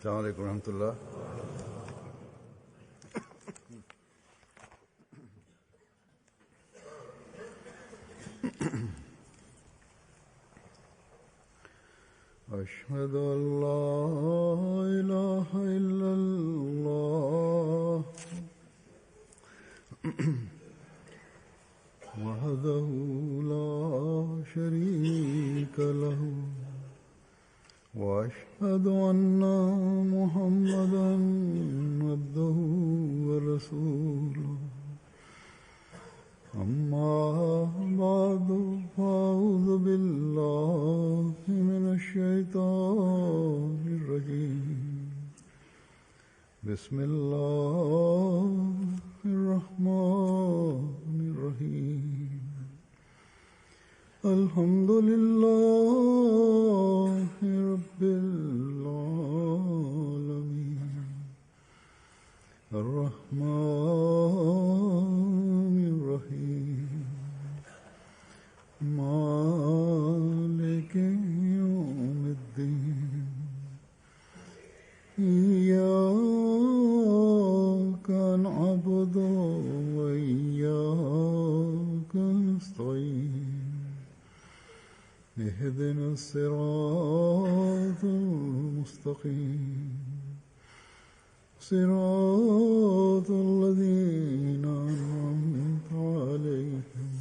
Selamun Aleyküm Rahmetullah. أشهد أن لا إله إلا الله وحده لا شريك له وأشهد أن محمدا عبده ورسوله أما بعد فأعوذ بالله من الشيطان الرجيم بسم الله الرحمن الرحيم الحمد لله رب العالمين الرحمن الرحيم مالك يوم الدين إياك نعبد وإياك نستعين اهدنا الصراط المستقيم صراط الذين أنعمت عليهم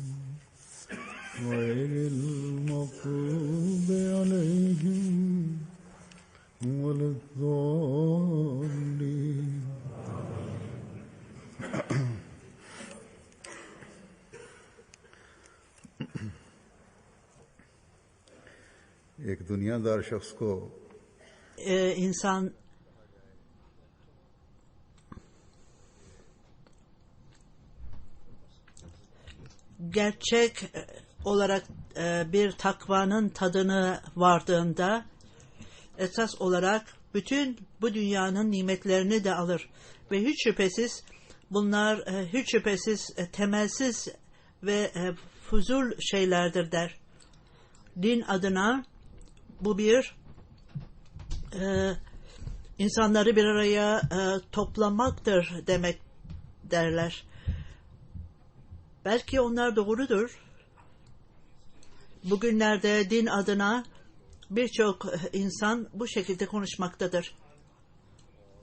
غير المغضوب عليهم ولا الضالين. एक दुनियादार शख्स को insan gerçek olarak bir takvanın tadını vardığında esas olarak bütün bu dünyanın nimetlerini de alır ve hiç şüphesiz bunlar hiç şüphesiz temelsiz ve fuzul şeylerdir der. Din adına bu bir insanları bir araya toplamaktır demek derler. Belki onlar doğrudur. Bugünlerde din adına birçok insan bu şekilde konuşmaktadır.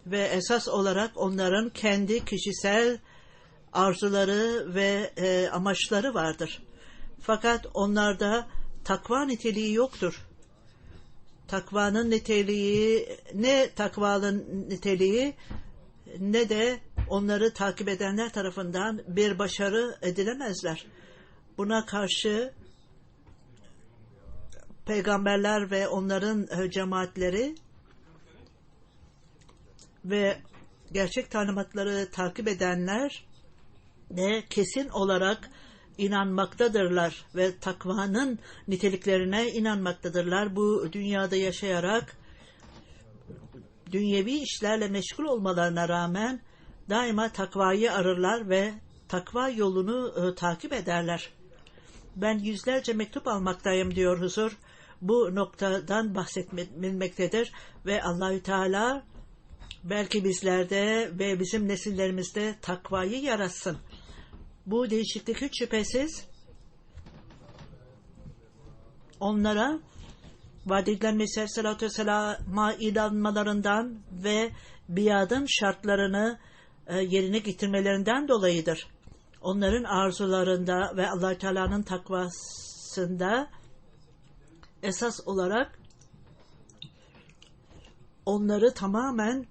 Ve esas olarak onların kendi kişisel arzuları ve amaçları vardır. Fakat onlarda takva niteliği yoktur. Takvanın niteliği, ne takvanın niteliği ne de onları takip edenler tarafından bir başarı edilemezler. Buna karşı peygamberler ve onların cemaatleri ve gerçek talimatları takip edenler de kesin olarak inanmaktadırlar ve takvanın niteliklerine inanmaktadırlar. Bu dünyada yaşayarak dünyevi işlerle meşgul olmalarına rağmen daima takvayı ararlar ve takva yolunu takip ederler. Ben yüzlerce mektup almaktayım diyor huzur. Bu noktadan bahsetmektedir ve Allahü Teala belki bizlerde ve bizim nesillerimizde takvayı yaratsın. Bu değişiklik hiç şüphesiz onlara vaad edilen Mesih Aleyhisselatü Vesselam'a inanmalarından ve biadın şartlarını yerine getirmelerinden dolayıdır. Onların arzularında ve Allah-u Teala'nın takvasında esas olarak onları tamamen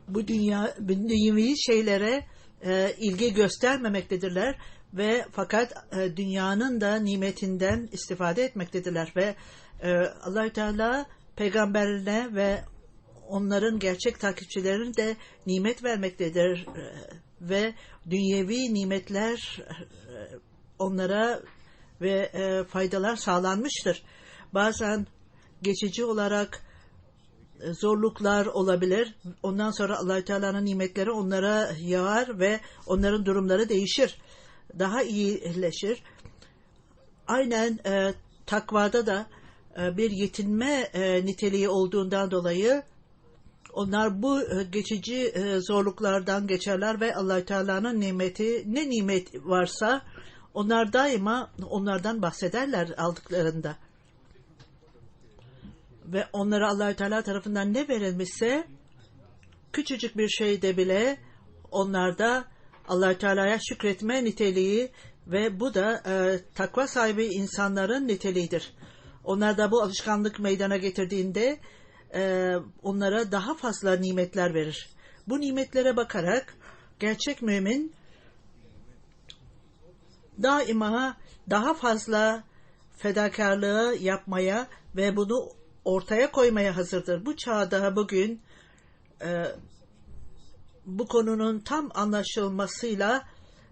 bu dünyevi şeylere ilgi göstermemektedirler ve fakat dünyanın da nimetinden istifade etmektedirler ve Allah-u Teala peygamberine ve onların gerçek takipçilerine de nimet vermektedir ve dünyevi nimetler onlara ve faydalar sağlanmıştır. Bazen geçici olarak zorluklar olabilir. Ondan sonra Allah-u Teala'nın nimetleri onlara yağar ve onların durumları değişir. Daha iyileşir. Aynen takvada da bir yetinme niteliği olduğundan dolayı onlar bu geçici zorluklardan geçerler ve Allah-u Teala'nın nimeti, ne nimet varsa onlar daima onlardan bahsederler aldıklarında. Ve onlara Allah-u Teala tarafından ne verilmişse küçücük bir şeyde bile onlarda Allah-u Teala'ya şükretme niteliği ve bu da takva sahibi insanların niteliğidir. Onlar da bu alışkanlık meydana getirdiğinde onlara daha fazla nimetler verir. Bu nimetlere bakarak gerçek mümin daima daha fazla fedakarlığı yapmaya ve bunu ortaya koymaya hazırdır. Bu çağda bugün bu konunun tam anlaşılmasıyla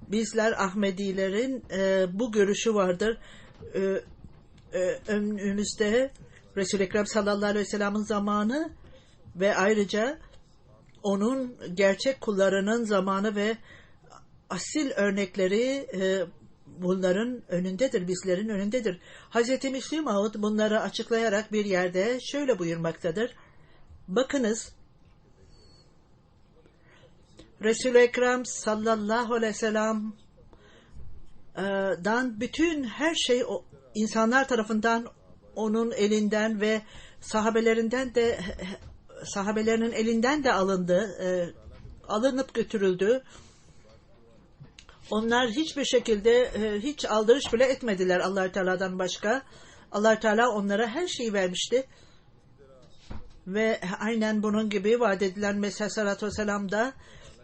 bizler Ahmedilerin bu görüşü vardır. Önümüzde Resul-i Ekrem sallallahu aleyhi ve sellem'in zamanı ve ayrıca onun gerçek kullarının zamanı ve asil örnekleri bunların önündedir, bizlerin önündedir. Hz. Müslim Maud bunları açıklayarak bir yerde şöyle buyurmaktadır. Bakınız, Resul-i Ekrem sallallahu aleyhi ve sellem'dan bütün her şey insanlar tarafından onun elinden ve sahabelerinin elinden de alındı, alınıp götürüldü. Onlar hiçbir şekilde hiç aldırış bile etmediler Allah-u Teala'dan başka. Allah-u Teala onlara her şeyi vermişti. Ve aynen bunun gibi vaat edilen Mesih sallallahu aleyhi ve sellem da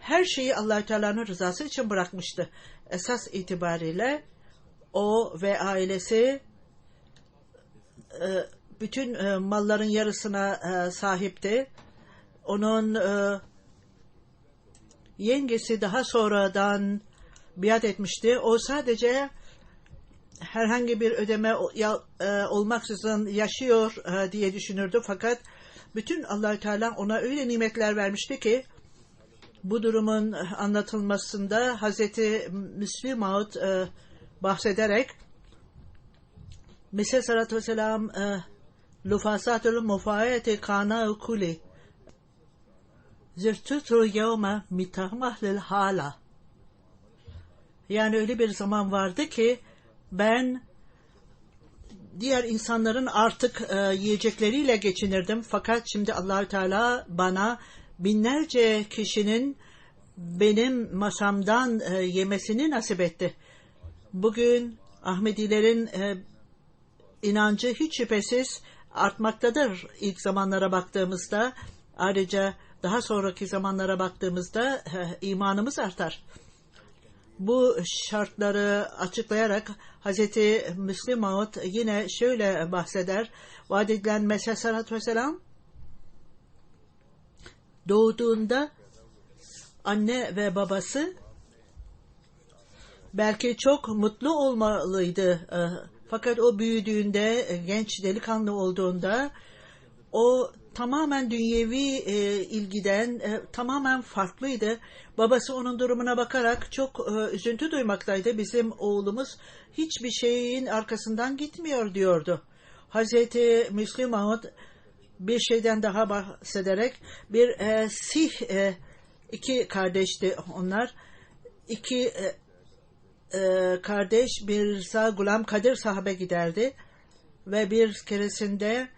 her şeyi Allah-u Teala'nın rızası için bırakmıştı. Esas itibariyle o ve ailesi bütün malların yarısına sahipti. Onun yengesi daha sonradan biat etmişti. O sadece herhangi bir ödeme olmaksızın yaşıyor diye düşünürdü. Fakat bütün Allah-u Teala ona öyle nimetler vermişti ki bu durumun anlatılmasında Hazreti Müslim Maud bahsederek Mesih sallallahu aleyhi ve sellem lufasatul mufayeti kana kuli zirtutu yevme mitahmahlil hala. Yani öyle bir zaman vardı ki ben diğer insanların artık yiyecekleriyle geçinirdim. Fakat şimdi Allah-u Teala bana binlerce kişinin benim masamdan yemesini nasip etti. Bugün Ahmedilerin inancı hiç şüphesiz artmaktadır ilk zamanlara baktığımızda. Ayrıca daha sonraki zamanlara baktığımızda imanımız artar. Bu şartları açıklayarak Hz. Müslim Maud yine şöyle bahseder. Vaat edilen Mesih sallallahu aleyhi ve sellem doğduğunda anne ve babası belki çok mutlu olmalıydı. Fakat o büyüdüğünde, genç delikanlı olduğunda o tamamen dünyevi ilgiden tamamen farklıydı. Babası onun durumuna bakarak çok üzüntü duymaktaydı. Bizim oğlumuz hiçbir şeyin arkasından gitmiyor diyordu. Hazreti Müslim Maud bir şeyden daha bahsederek bir Sih iki kardeşti onlar. İki kardeş Mirza Gulam Kadir sahabe giderdi ve bir keresinde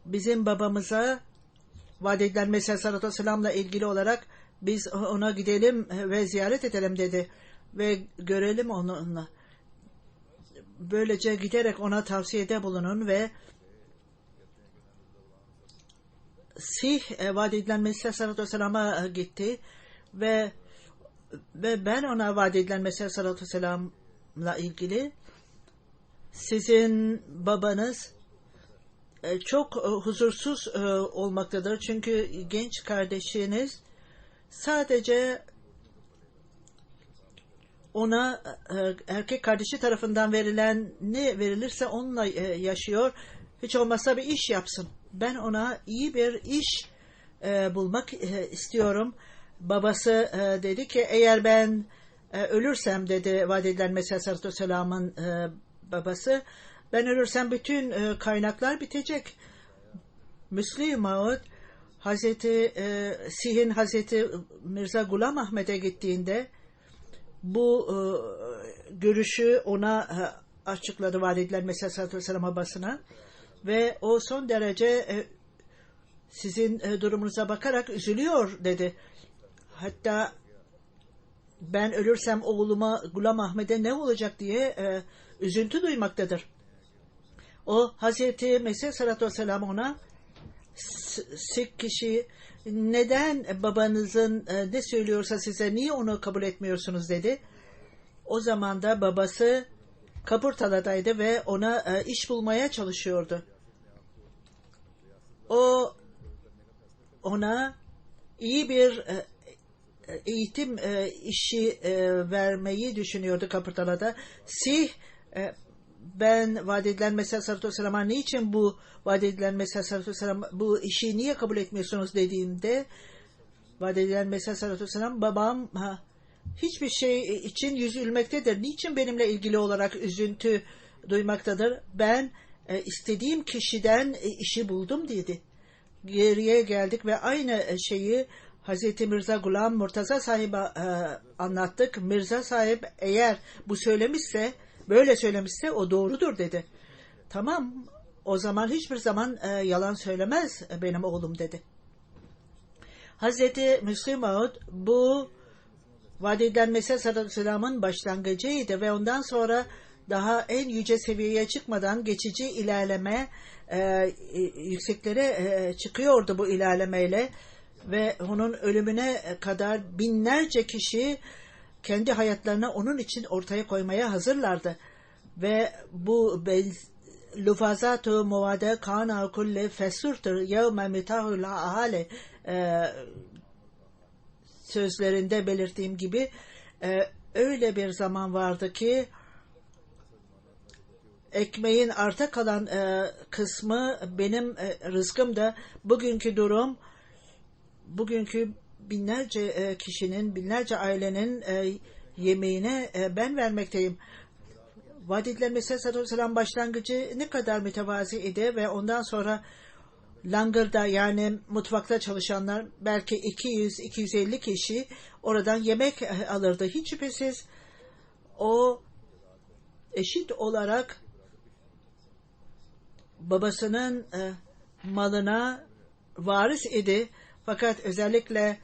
bizim babamıza vaat edilen Mesih sallallahu aleyhi ve sellem'le ilgili olarak biz ona gidelim ve ziyaret edelim dedi ve görelim onunla. Böylece giderek ona tavsiyede bulunun ve Sih vaat edilen Mesih sallallahu aleyhi ve sellem'e gitti ve ben ona vaat edilen Mesih sallallahu aleyhi ve sellem'le ilgili sizin babanız çok huzursuz olmaktadır. Çünkü genç kardeşiniz sadece ona erkek kardeşi tarafından verilen ne verilirse onunla yaşıyor. Hiç olmazsa bir iş yapsın. Ben ona iyi bir iş bulmak istiyorum. Babası dedi ki eğer ben ölürsem dedi vaat edilen Mesih sallallahu aleyhi ve sellem'in babası Ben ölürsem bütün kaynaklar bitecek. Müslim Maud Sih'in Hazreti Mirza Gulam Ahmet'e gittiğinde bu görüşü ona açıkladı Validler Mesih Aleyhisselatü Vesselam babasına ve o son derece sizin durumunuza bakarak üzülüyor dedi. Hatta ben ölürsem oğluma Gulam Ahmet'e ne olacak diye üzüntü duymaktadır. O Hazreti Mesih Aleyhisselatü Vesselam ona Sikh kişi neden babanızın ne söylüyorsa size niye onu kabul etmiyorsunuz dedi. O zaman da babası Kapurtala'daydı ve ona iş bulmaya çalışıyordu. O ona iyi bir eğitim işi vermeyi düşünüyordu Kapurtala'da. Ben vaat edilen Mesih Aleyhisselatü Vesselam'a niçin bu vaat edilen Mesih Aleyhisselatü Vesselam bu işi niye kabul etmiyorsunuz dediğinde vaat edilen Mesih Aleyhisselatü Vesselam babam hiçbir şey için üzülmektedir. Niçin benimle ilgili olarak üzüntü duymaktadır? Ben istediğim kişiden işi buldum dedi. Geriye geldik ve aynı şeyi Hazreti Mirza Gulam Murtaza Sahib'e anlattık. Mirza Sahib eğer bu söylemişse, böyle söylemişse o doğrudur dedi. Tamam, o zaman hiçbir zaman yalan söylemez benim oğlum dedi. Hazreti Müslim Maud bu vaat edilen Mesih Aleyhisselam'ın başlangıcıydı ve ondan sonra daha en yüce seviyeye çıkmadan geçici ilerleme yükseklere çıkıyordu bu ilerlemeyle ve onun ölümüne kadar binlerce kişi kendi hayatlarını onun için ortaya koymaya hazırlardı. Ve bu lufazatu muvade kana kulle fesurtur yevme mitahul ahale sözlerinde belirttiğim gibi öyle bir zaman vardı ki ekmeğin arta kalan kısmı benim rızkım da bugünkü durum bugünkü binlerce kişinin, binlerce ailenin yemeğine ben vermekteyim. Vaat edilen Mesih Aleyhisselam başlangıcı ne kadar mütevazi idi ve ondan sonra langırda yani mutfakta çalışanlar belki 200-250 kişi oradan yemek alırdı. Hiç şüphesiz o eşit olarak babasının malına varis idi. Fakat özellikle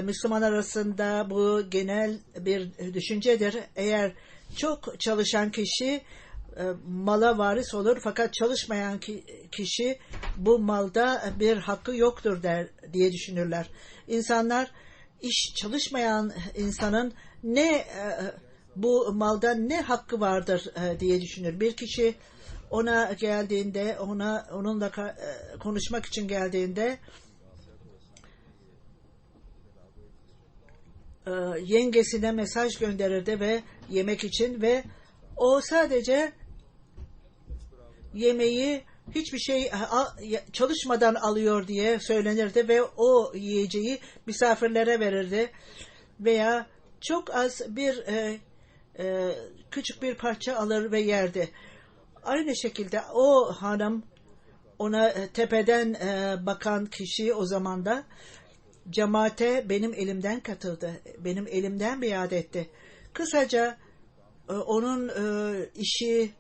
Müslüman arasında bu genel bir düşüncedir. Eğer çok çalışan kişi mala varis olur fakat çalışmayan kişi bu malda bir hakkı yoktur diye düşünürler. İnsanlar çalışmayan insanın bu malda ne hakkı vardır diye düşünür. Bir kişi ona geldiğinde onunla konuşmak için geldiğinde yengesine mesaj gönderirdi ve yemek için ve o sadece yemeği hiçbir şey çalışmadan alıyor diye söylenirdi ve o yiyeceği misafirlere verirdi veya çok az küçük bir parça alır ve yerdi. Aynı şekilde o hanım ona tepeden bakan kişi o zaman da cemaate benim elimden katıldı. Benim elimden biat etti. Kısaca onun işi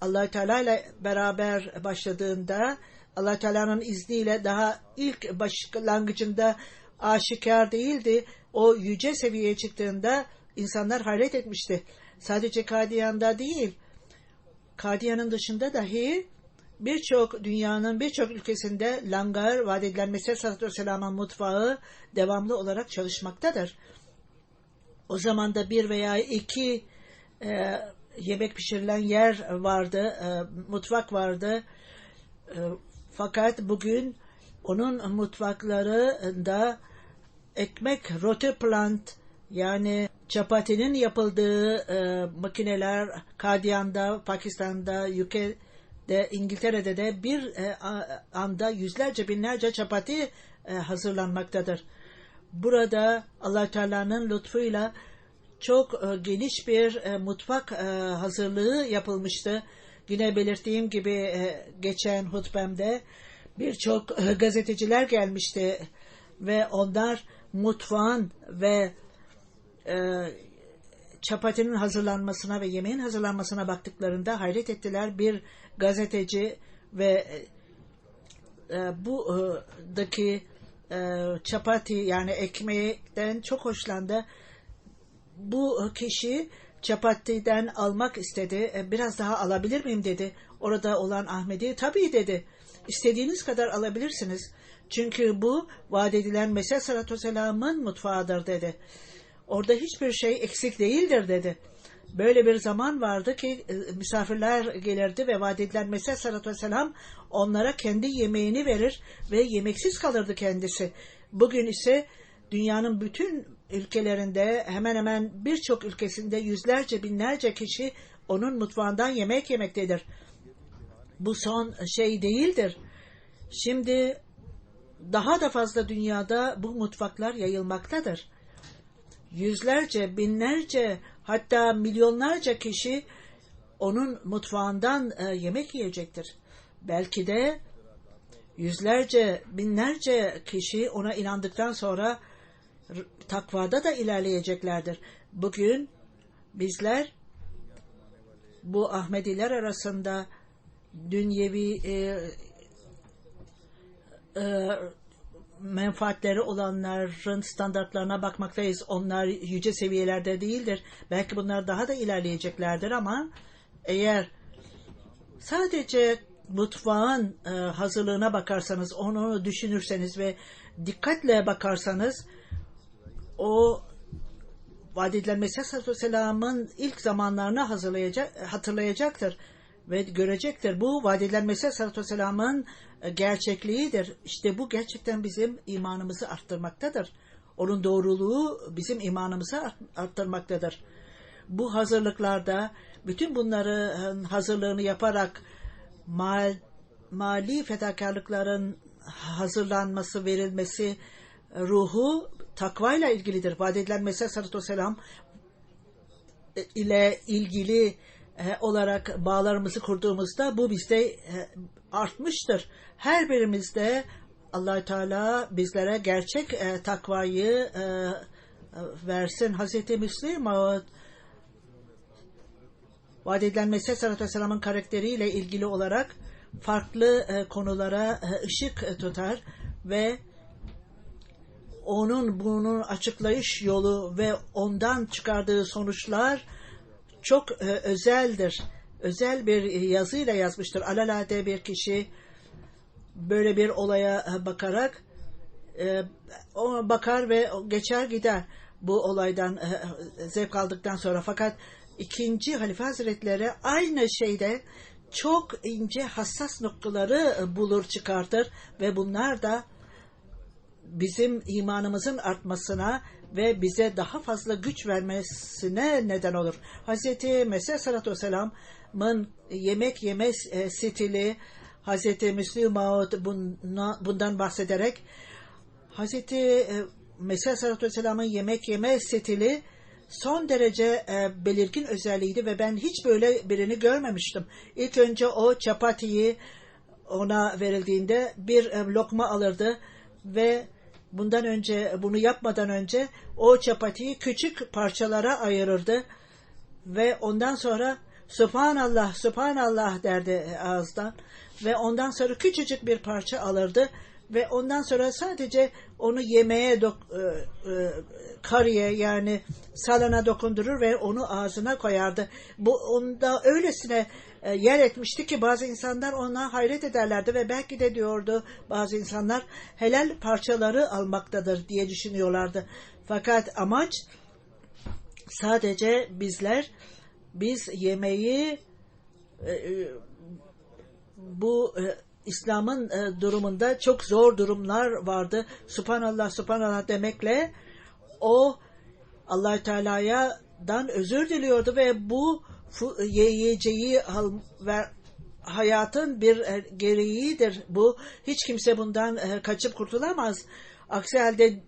Allah-u Teala ile beraber başladığında Allah-u Teala'nın izniyle daha ilk başlangıcında aşikar değildi. O yüce seviyeye çıktığında insanlar hayret etmişti. Sadece Kadiyan'da değil, Kadiyan'ın dışında dahi dünyanın birçok ülkesinde langar vaat edilen Mesih Aleyhisselam'ın mutfağı devamlı olarak çalışmaktadır. O zaman da bir veya iki yemek pişirilen yer vardı, mutfak vardı. Fakat bugün onun mutfaklarında ekmek roti plant yani çapatinin yapıldığı makineler Kadiyan'da, Pakistan'da, UK'de, İngiltere'de de bir anda yüzlerce binlerce çapati hazırlanmaktadır. Burada Allah-u Teala'nın lütfuyla çok geniş bir mutfak hazırlığı yapılmıştı. Yine belirttiğim gibi geçen hutbemde birçok gazeteciler gelmişti ve onlar mutfağın ve çapatinin hazırlanmasına ve yemeğin hazırlanmasına baktıklarında hayret ettiler. Bir gazeteci ve buradaki çapati yani ekmeğden çok hoşlandı. Bu kişi çapatiden almak istedi. Biraz daha alabilir miyim dedi. Orada olan Ahmedi tabii dedi. İstediğiniz kadar alabilirsiniz. Çünkü bu vaat edilen Mesih Sallallahu Aleyhi ve Sellem'in mutfağıdır dedi. Orada hiçbir şey eksik değildir dedi. Böyle bir zaman vardı ki misafirler gelirdi ve vaat edilen Mesih Sallallahu Aleyhi ve Sellem onlara kendi yemeğini verir ve yemeksiz kalırdı kendisi. Bugün ise dünyanın bütün ülkelerinde hemen hemen birçok ülkesinde yüzlerce binlerce kişi onun mutfağından yemek yemektedir. Bu son şey değildir. Şimdi daha da fazla dünyada bu mutfaklar yayılmaktadır. Yüzlerce, binlerce hatta milyonlarca kişi onun mutfağından yemek yiyecektir. Belki de yüzlerce, binlerce kişi ona inandıktan sonra takvada da ilerleyeceklerdir. Bugün bizler bu Ahmediler arasında dünyevi menfaatleri olanların standartlarına bakmaktayız. Onlar yüce seviyelerde değildir. Belki bunlar daha da ilerleyeceklerdir ama eğer sadece mutfağın hazırlığına bakarsanız, onu düşünürseniz ve dikkatle bakarsanız o vaat edilen Mesih Sallallahu Aleyhi ve Sellem'in ilk zamanlarını hatırlayacaktır ve görecektir. Bu vaat edilen Mesih Sallallahu Aleyhi ve Sellem'in gerçekliğidir. İşte bu gerçekten bizim imanımızı arttırmaktadır. Onun doğruluğu bizim imanımızı arttırmaktadır. Bu hazırlıklarda bütün bunların hazırlığını yaparak mali fedakarlıkların hazırlanması, verilmesi ruhu takvayla ilgilidir. Vaat edilen Mesih Sallallahu Aleyhi ve Sellem ile ilgili olarak bağlarımızı kurduğumuzda bu bizde artmıştır. Her birimizde Allah-u Teala bizlere gerçek takvayı versin. Hazreti Müslim vaat edilen Mesih Sallallahu Aleyhi ve Sellem'in karakteriyle ilgili olarak farklı konulara ışık tutar ve bunun açıklayış yolu ve ondan çıkardığı sonuçlar çok özeldir. Özel bir yazıyla yazmıştır. Alelade bir kişi böyle bir olaya bakarak ona bakar ve geçer gider bu olaydan zevk aldıktan sonra. Fakat ikinci Halife Hazretleri aynı şeyde çok ince hassas noktaları bulur çıkartır ve bunlar da bizim imanımızın artmasına ve bize daha fazla güç vermesine neden olur. Hazreti Mesih Sallallahu Aleyhi ve Sellem'in yemek yeme stili, Hazreti Müslim Maud bundan bahsederek Hazreti Mesih Sallallahu Aleyhi ve Sellem'in yemek yeme stili son derece belirgin özelliğiydi ve ben hiç böyle birini görmemiştim. İlk önce o çapatiyi ona verildiğinde bir lokma alırdı ve bunu yapmadan önce o çapatiyi küçük parçalara ayırırdı ve ondan sonra Subhanallah, Subhanallah derdi ağızdan ve ondan sonra küçücük bir parça alırdı ve ondan sonra sadece onu yemeğe kariye yani salana dokundurur ve onu ağzına koyardı. Bu onda öylesine yer etmişti ki bazı insanlar ona hayret ederlerdi ve belki de diyordu bazı insanlar helal parçaları almaktadır diye düşünüyorlardı. Fakat amaç sadece biz yemeği bu İslam'ın durumunda çok zor durumlar vardı. Subhanallah, Subhanallah demekle o Allah-u Teala'dan özür diliyordu ve bu yiyeceği ve hayatın bir gereğidir. Bu hiç kimse bundan kaçıp kurtulamaz. Aksi halde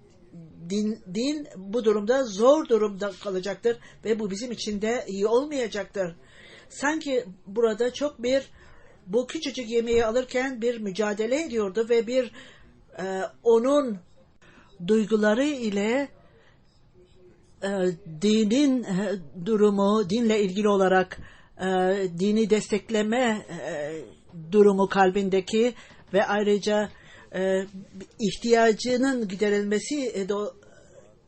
din bu durumda zor durumda kalacaktır ve bu bizim için de iyi olmayacaktır. sanki burada çok bu küçücük yemeği alırken bir mücadele ediyordu ve onun duyguları ile dinin durumu, dinle ilgili olarak dini destekleme durumu kalbindeki ve ayrıca ihtiyacının giderilmesi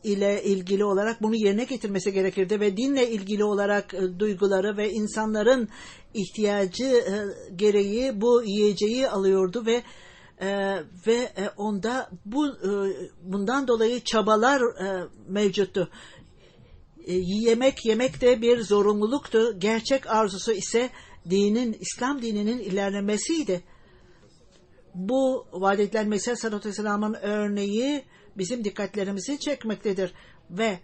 ile ilgili olarak bunu yerine getirmesi gerekirdi ve dinle ilgili olarak duyguları ve insanların ihtiyacı gereği bu yiyeceği alıyordu ve onda bundan dolayı çabalar mevcuttu. Yemek de bir zorunluluktu. Gerçek arzusu ise İslam dininin ilerlemesiydi. Bu vaat edilen Mesih sallallahu aleyhi ve sellem'in örneği bizim dikkatlerimizi çekmektedir ve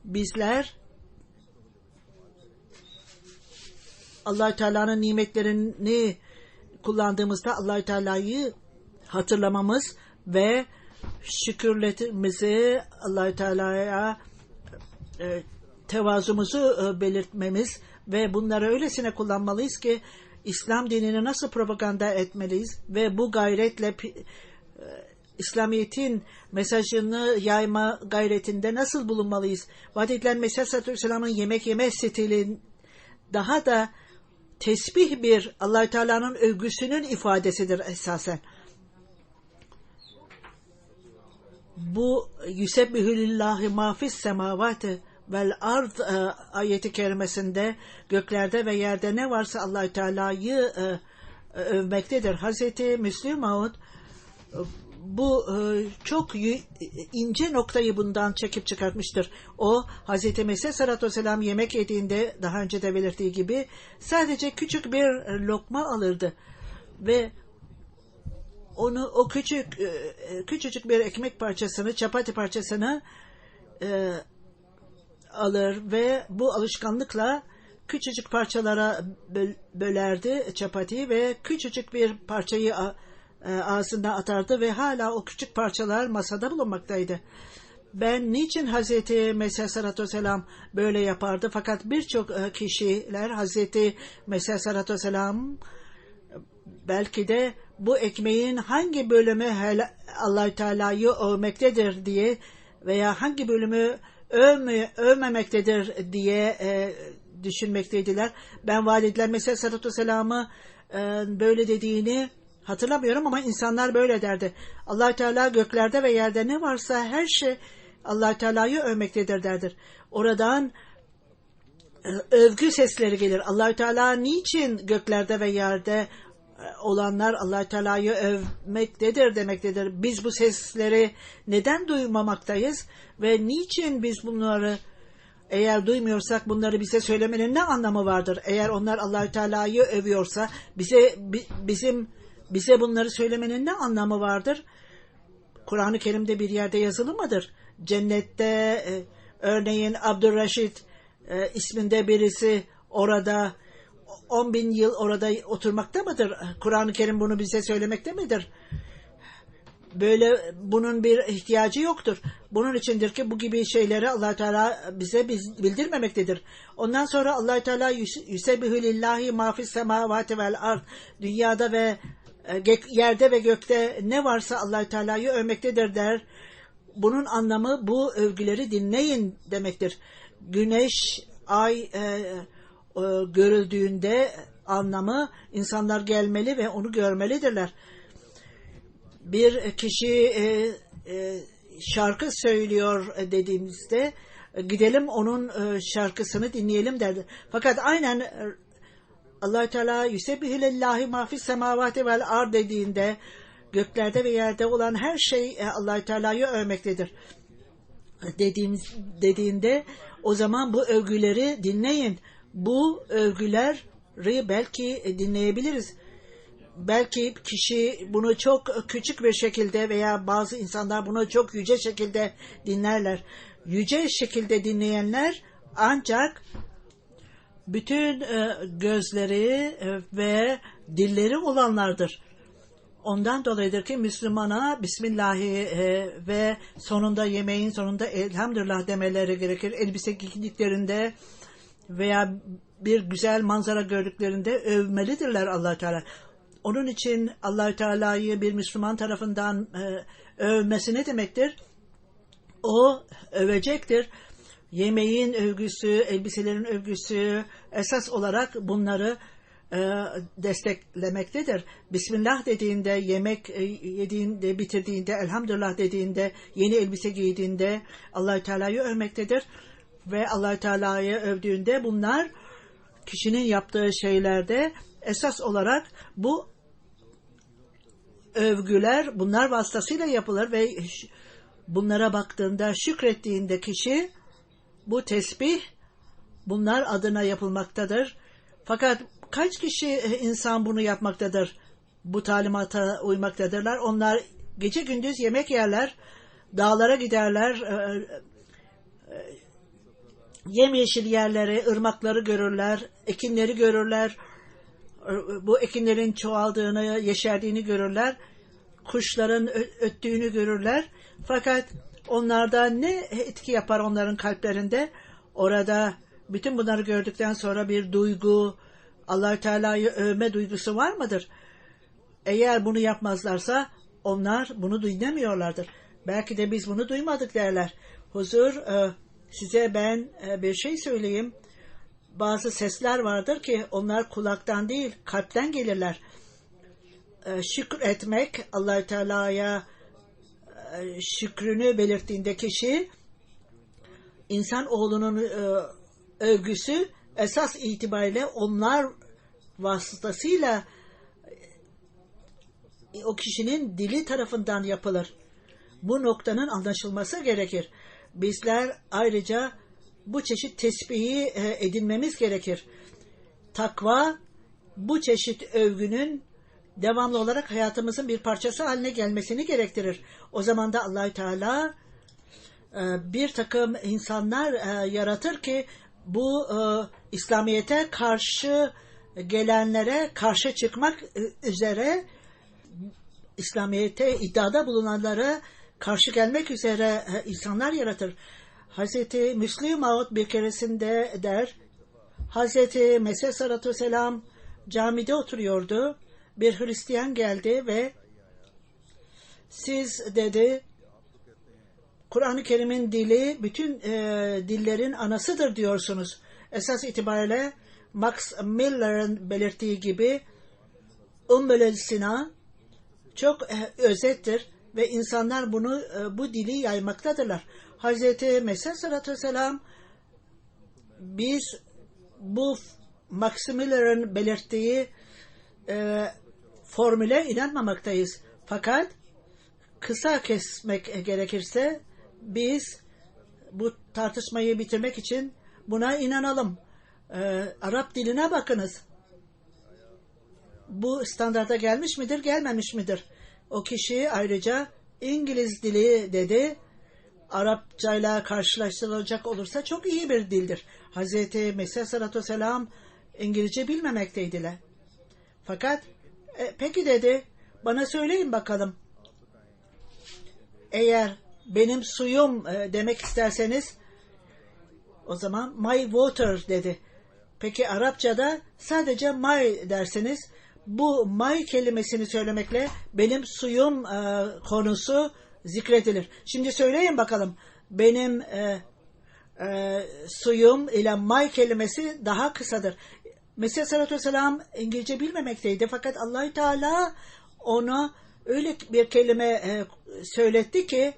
bizler Allah-u Teala'nın nimetlerini kullandığımızda Allah-u Teala'yı hatırlamamız ve şükürlerimizi Allah-u Teala'ya tevazumuzu belirtmemiz ve bunları öylesine kullanmalıyız ki İslam dinini nasıl propaganda etmeliyiz ve bu gayretle İslamiyet'in mesajını yayma gayretinde nasıl bulunmalıyız? Vaat edilen Mesih sallallahu aleyhi ve sellem'in yemek yeme stilin daha da tesbih bir Allah-u Teala'nın övgüsünün ifadesidir esasen. Bu Yüsebbihu lillahi ma fis semavati vel ard ayeti kerimesinde göklerde ve yerde ne varsa Allah-u Teala'yı övmektedir. Hazreti Müslim Maud bu çok ince noktayı bundan çekip çıkartmıştır. O Hazreti Mesih sallallahu aleyhi ve sellem yemek yediğinde daha önce de belirttiği gibi sadece küçük bir lokma alırdı ve o küçücük bir ekmek parçasını, çapati parçasını alır ve bu alışkanlıkla küçücük parçalara bölerdi çapatiyi ve küçücük bir parçayı ağzına atardı ve hala o küçük parçalar masada bulunmaktaydı. Ben niçin Hazreti Mesih sallallahu aleyhi ve sellem böyle yapardı? Fakat birçok kişiler Hazreti Mesih sallallahu aleyhi ve sellem belki de bu ekmeğin hangi bölümü Allah-u Teala'yı övmektedir diye veya hangi bölümü övmemektedir diye düşünmekteydiler. Ben vaat edilen Mesih sallallahu aleyhi ve sellem'i böyle dediğini hatırlamıyorum ama insanlar böyle derdi. Allah-u Teala göklerde ve yerde ne varsa her şey Allah-u Teala'yı övmektedir derdir. Oradan övgü sesleri gelir. Allah-u Teala niçin göklerde ve yerde olanlar Allah-u Teala'yı övmektedir demektedir. Biz bu sesleri neden duymamaktayız ve niçin biz bunları eğer duymuyorsak bunları bize söylemenin ne anlamı vardır? Eğer onlar Allah-u Teala'yı övüyorsa bize bunları söylemenin ne anlamı vardır? Kur'an-ı Kerim'de bir yerde yazılı mıdır? Cennette örneğin Abdülreşit isminde birisi orada 10.000 yıl orada oturmakta mıdır? Kur'an-ı Kerim bunu bize söylemekte midir? Böyle bunun bir ihtiyacı yoktur. Bunun içindir ki bu gibi şeyleri Allah Teala bize bildirmemektedir. Ondan sonra Allah Teala Yüsebbihu lillahi ma fis semavati vel ard, dünyada ve yerde ve gökte ne varsa Allah Teala'yı övmektedir der. Bunun anlamı bu övgüleri dinleyin demektir. Güneş, ay görüldüğünde anlamı insanlar gelmeli ve onu görmelidirler. Bir kişi şarkı söylüyor dediğimizde gidelim onun şarkısını dinleyelim derdi. Fakat aynen Allah Teala Yüsebbihu lillahi ma fis semavati vel ard dediğinde göklerde ve yerde olan her şey Allah Teala'yı övmektedir. Dediğinde o zaman bu övgüleri dinleyin. Bu övgüleri belki dinleyebiliriz. Belki kişi bunu çok küçük bir şekilde veya bazı insanlar bunu çok yüce şekilde dinlerler. Yüce şekilde dinleyenler ancak bütün gözleri ve dilleri olanlardır. Ondan dolayıdır ki Müslümana Bismillahi ve sonunda yemeğin sonunda elhamdülillah demeleri gerekir. Elbise giydiklerinde veya bir güzel manzara gördüklerinde övmelidirler Allah Teala. Onun için Allah Teala'yı bir Müslüman tarafından övmesi ne demektir? O övecektir. Yemeğin övgüsü, elbiselerin övgüsü esas olarak bunları desteklemektedir. Bismillah dediğinde, yemek yediğinde, bitirdiğinde, elhamdülillah dediğinde, yeni elbise giydiğinde Allah Teala'yı övmektedir. Ve Allah Teala'yı övdüğünde bunlar kişinin yaptığı şeylerde esas olarak bu övgüler bunlar vasıtasıyla yapılır ve bunlara baktığında, şükrettiğinde kişi bu tesbih bunlar adına yapılmaktadır. Fakat kaç kişi insan bunu yapmaktadır? Bu talimata uymaktadırlar. Onlar gece gündüz yemek yerler, dağlara giderler, yemyeşil yerleri, ırmakları görürler, ekinleri görürler. Bu ekinlerin çoğaldığını, yeşerdiğini görürler. Kuşların öttüğünü görürler. Fakat onlarda ne etki yapar onların kalplerinde? Orada bütün bunları gördükten sonra bir duygu, Allah Teala'yı övme duygusu var mıdır? Eğer bunu yapmazlarsa onlar bunu dinlemiyorlardır. Belki de biz bunu duymadık derler. Huzur, size ben bir şey söyleyeyim. Bazı sesler vardır ki onlar kulaktan değil, kalpten gelirler. Şükür etmek, Allah Teala'ya şükrünü belirttiğinde kişi, insan oğlunun övgüsü esas itibariyle onlar vasıtasıyla o kişinin dili tarafından yapılır. Bu noktanın anlaşılması gerekir. Bizler ayrıca bu çeşit tesbihi edinmemiz gerekir. Takva bu çeşit övgünün devamlı olarak hayatımızın bir parçası haline gelmesini gerektirir. O zaman da Allah-u Teala bir takım insanlar yaratır ki bu İslamiyet'e karşı gelenlere karşı çıkmak üzere, İslamiyet'e iddiada bulunanlara karşı gelmek üzere insanlar yaratır. Hazreti Müslim Maud bir keresinde der, Hazreti Mesih Sallallahu Aleyhi ve Sellem camide oturuyordu. Bir Hristiyan geldi ve siz dedi, Kur'an-ı Kerim'in dili bütün dillerin anasıdır diyorsunuz. Esas itibariyle Max Miller'ın belirttiği gibi Ümmül Sina çok özettir ve insanlar bunu bu dili yaymaktadırlar. Hazreti Mesih Sallallahu Aleyhi ve Sellem biz bu Max Miller'ın belirttiği formüle inanmamaktayız. Fakat kısa kesmek gerekirse biz bu tartışmayı bitirmek için buna inanalım. Arap diline bakınız. Bu standarda gelmiş midir, gelmemiş midir? O kişi ayrıca İngiliz dili dedi. Arapçayla karşılaştırılacak olursa çok iyi bir dildir. Hazreti Mesih Sallallahu Aleyhi ve Sellem İngilizce bilmemekteydiler. Fakat peki dedi, bana söyleyin bakalım. Eğer benim suyum demek isterseniz o zaman my water dedi. Peki Arapçada sadece my dersiniz. Bu my kelimesini söylemekle benim suyum konusu zikredilir. Şimdi söyleyin bakalım. Benim suyum ile my kelimesi daha kısadır. Mesih Sallallahu Aleyhi ve Sellem İngilizce bilmemekteydi. Fakat Allah-u Teala ona öyle bir kelime söyletti ki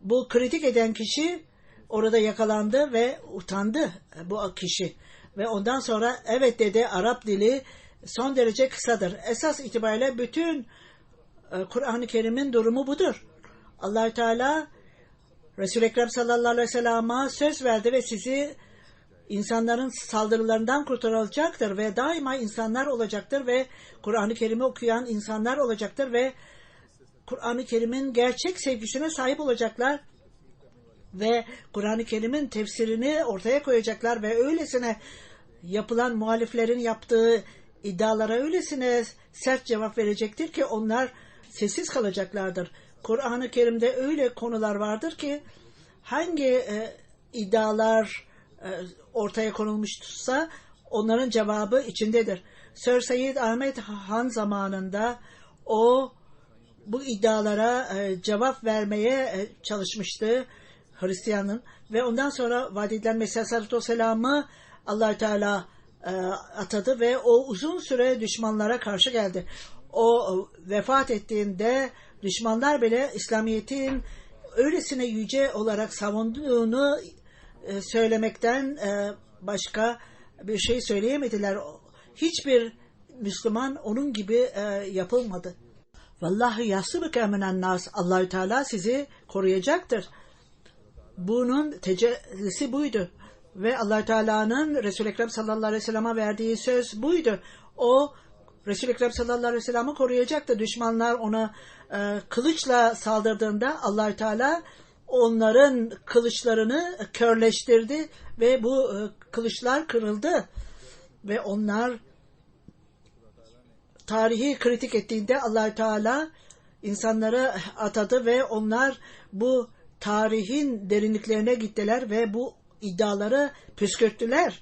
bu kritik eden kişi orada yakalandı ve utandı bu kişi. Ve ondan sonra evet dedi, Arap dili son derece kısadır. Esas itibariyle bütün Kur'an-ı Kerim'in durumu budur. Allah-u Teala Resul-i Ekrem sallallahu aleyhi ve sellem'e söz verdi ve sizi insanların saldırılarından kurtaracaktır ve daima insanlar olacaktır ve Kur'an-ı Kerim'i okuyan insanlar olacaktır ve Kur'an-ı Kerim'in gerçek sevgisine sahip olacaklar ve Kur'an-ı Kerim'in tefsirini ortaya koyacaklar ve öylesine yapılan muhaliflerin yaptığı iddialara öylesine sert cevap verecektir ki onlar sessiz kalacaklardır. Kur'an-ı Kerim'de öyle konular vardır ki hangi iddialar ortaya konulmuşsa onların cevabı içindedir. Sir Said Ahmed Han zamanında o bu iddialara cevap vermeye çalışmıştı Hristiyanın ve ondan sonra vaat edilen Mesih Aleyhisselatü Vesselam'ı Allah-u Teala atadı ve o uzun süre düşmanlara karşı geldi. O vefat ettiğinde düşmanlar bile İslamiyet'in öylesine yüce olarak savunduğunu söylemekten başka bir şey söyleyemediler. Hiçbir Müslüman onun gibi yapılmadı. Vallahi yasıbıke minen nas. Allahü Teala sizi koruyacaktır. Bunun tecellisi buydu. Ve Allahü Teala'nın Resul-i Ekrem sallallahu aleyhi ve sellem'e verdiği söz buydu. O Resul-i Ekrem sallallahu aleyhi ve sellem'i koruyacaktı. Düşmanlar ona kılıçla saldırdığında Allahü Teala onların kılıçlarını körleştirdi ve bu kılıçlar kırıldı. Ve onlar tarihi kritik ettiğinde Allahü Teala insanları atadı ve onlar bu tarihin derinliklerine gittiler ve bu iddiaları püskürttüler.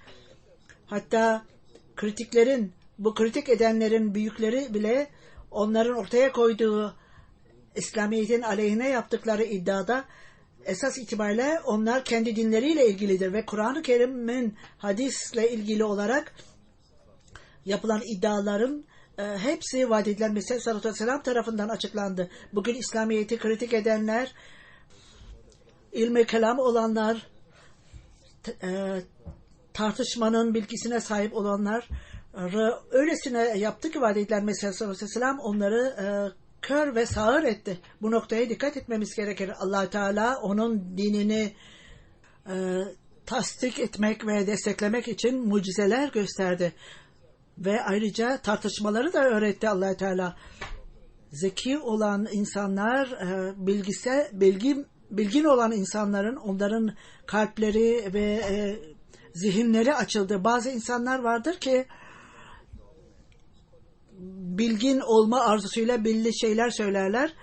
Hatta kritiklerin, bu kritik edenlerin büyükleri bile onların ortaya koyduğu İslamiyet'in aleyhine yaptıkları iddiada esas itibariyle onlar kendi dinleriyle ilgilidir ve Kur'an-ı Kerim'in hadisle ilgili olarak yapılan iddiaların hepsi vaat edilen Mesih Aleyhisselatü Vesselam tarafından açıklandı. Bugün İslamiyet'i kritik edenler, ilmi kelam olanlar, tartışmanın bilgisine sahip olanlar öylesine yaptı ki vaat edilen Mesih Aleyhisselatü Vesselam onları kör ve sağır etti. Bu noktaya dikkat etmemiz gerekir. Allah Teala onun dinini tasdik etmek ve desteklemek için mucizeler gösterdi. Ve ayrıca tartışmaları da öğretti Allah Teala. Zeki olan insanlar, bilgin olan insanların, onların kalpleri ve zihinleri açıldı. Bazı insanlar vardır ki bilgin olma arzusuyla belli şeyler söylerler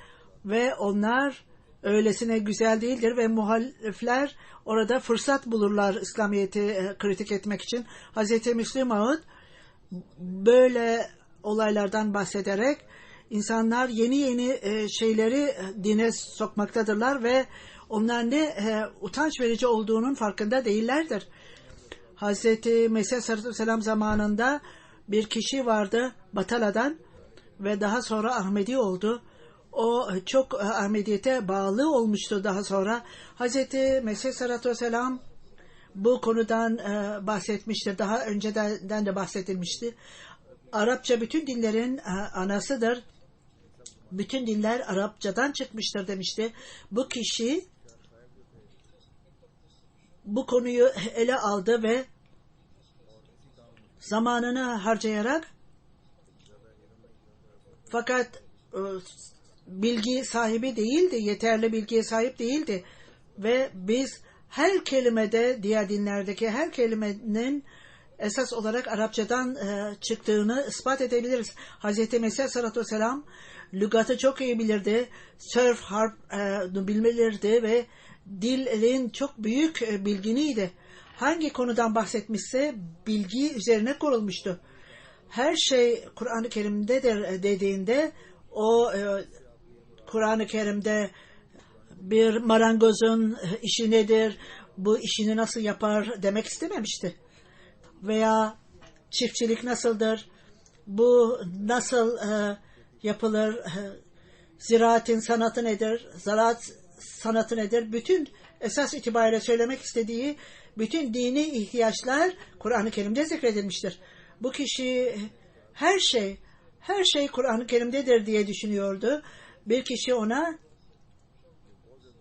ve onlar öylesine güzel değildir ve muhalifler orada fırsat bulurlar İslamiyet'i kritik etmek için. Hz. Müslim Maud böyle olaylardan bahsederek insanlar yeni şeyleri dine sokmaktadırlar ve onlar ne utanç verici olduğunun farkında değillerdir. Hz. Mesih Aleyhisselam zamanında bir kişi vardı Batala'dan ve daha sonra Ahmedi oldu. O çok Ahmediyete bağlı olmuştu daha sonra. Hz. Mesih Aleyhisselam bu konudan bahsetmiştir. Daha önceden de bahsedilmişti. Arapça bütün dinlerin anasıdır. Bütün dinler Arapçadan çıkmıştır demişti. Bu kişi bu konuyu ele aldı ve zamanını harcayarak fakat bilgi sahibi değildi, yeterli bilgiye sahip değildi ve biz her kelimede, diğer dinlerdeki her kelimenin esas olarak Arapçadan çıktığını ispat edebiliriz. Hz. Mesih Aleyhisselatü Vesselam lügatı çok iyi bilirdi, sörf, harp bilmelirdi ve dilin çok büyük bilginiydi. Hangi konudan bahsetmişse bilgi üzerine kurulmuştu. Her şey Kur'an-ı Kerim'dedir dediğinde o Kur'an-ı Kerim'de bir marangozun işi nedir, bu işini nasıl yapar demek istememişti. Veya çiftçilik nasıldır, bu nasıl yapılır, ziraatin sanatı nedir, ziraat sanatı nedir, bütün esas itibariyle söylemek istediği bütün dini ihtiyaçlar Kur'an-ı Kerim'de zikredilmiştir. Bu kişi her şey Kur'an-ı Kerim'dedir diye düşünüyordu. Bir kişi ona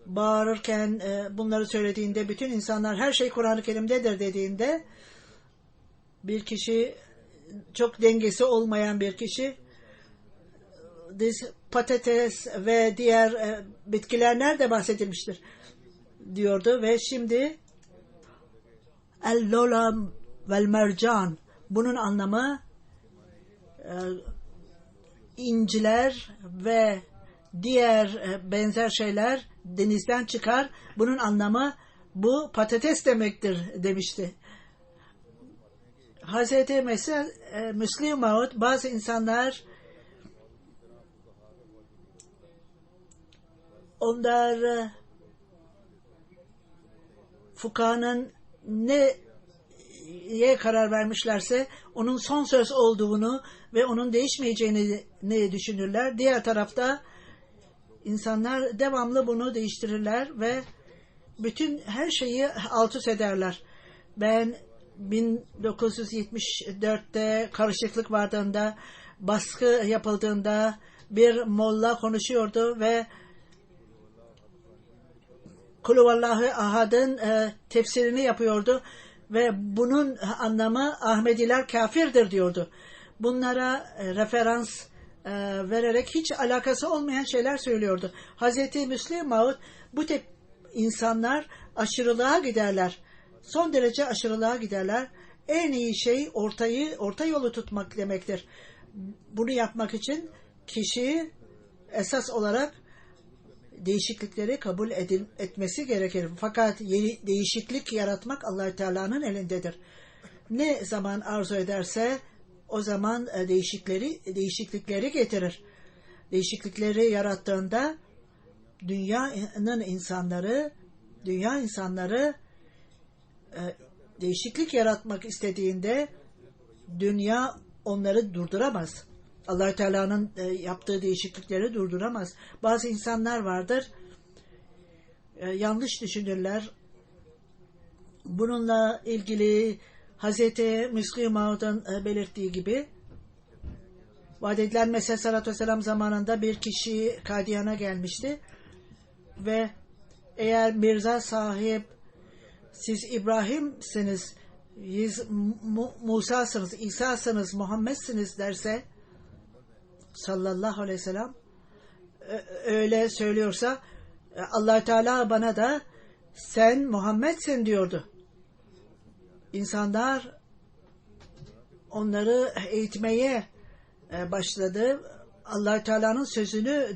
bağırırken bunları söylediğinde, bütün insanlar her şey Kur'an-ı Kerim'dedir dediğinde, bir kişi çok dengesi olmayan bir kişi patates ve diğer bitkiler nerede bahsedilmiştir diyordu ve şimdi el-lola vel-mercan, bunun anlamı inciler ve diğer benzer şeyler denizden çıkar. Bunun anlamı bu patates demektir demişti. Hazreti Müslim Maud, bazı insanlar onlar fukahanın neye karar vermişlerse onun son söz olduğunu ve onun değişmeyeceğini düşünürler. Diğer tarafta insanlar devamlı bunu değiştirirler ve bütün her şeyi alt üst ederler. Ben 1974'te karışıklık vardığında, baskı yapıldığında bir molla konuşuyordu ve Kulüvallahu Ahad'ın tefsirini yapıyordu ve bunun anlamı Ahmediler kafirdir diyordu. Bunlara referans vererek hiç alakası olmayan şeyler söylüyordu. Hazreti Müslim Maud, bu tip insanlar aşırılığa giderler. Son derece aşırılığa giderler. En iyi şey orta yolu tutmak demektir. Bunu yapmak için kişi esas olarak değişiklikleri kabul etmesi gerekir. Fakat yeni değişiklik yaratmak Allah-u Teala'nın elindedir. Ne zaman arzu ederse o zaman değişiklikleri getirir. Değişiklikleri yarattığında dünya insanları değişiklik yaratmak istediğinde dünya onları durduramaz. Allah-u Teala'nın yaptığı değişiklikleri durduramaz. Bazı insanlar vardır, yanlış düşünürler. Bununla ilgili Hazreti Müslim Maud'un belirttiği gibi vaat edilen Mesih Sallallahu Vesselam zamanında bir kişi Kadiyan'a gelmişti ve eğer Mirza sahip siz İbrahim'siniz, siz Musa'sınız, İsa'sınız, Muhammed'siniz derse sallallahu aleyhi ve sellem öyle söylüyorsa Allah Teala bana da sen Muhammed'sin diyordu. İnsanlar onları eğitmeye başladı. Allah Teala'nın sözünü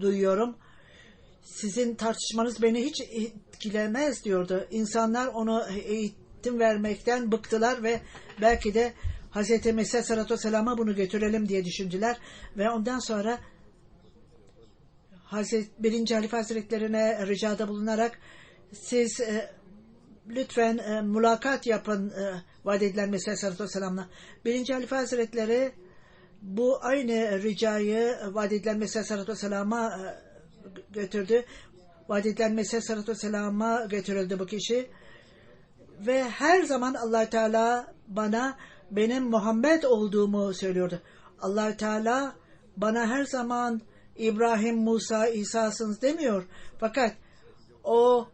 duyuyorum. Sizin tartışmanız beni hiç etkilemez diyordu. İnsanlar onu eğitim vermekten bıktılar ve belki de Hz. Mesih Sallallahu Vesselam'a bunu götürelim diye düşündüler ve ondan sonra Birinci Halife Hazretlerine ricada bulunarak siz lütfen mülakat yapın vaat edilen Mesih Sallallahu Vesselam'la. Birinci Halife Hazretleri bu aynı ricayı vaat edilen Mesih Sallallahu Vesselam'a götürdü. Vaat edilen Mesih Sallallahu Vesselam'a götürüldü bu kişi ve her zaman Allah Teala bana benim Muhammed olduğumu söylüyordu. Allah Teala bana her zaman İbrahim, Musa, İsa'sınız demiyor. Fakat o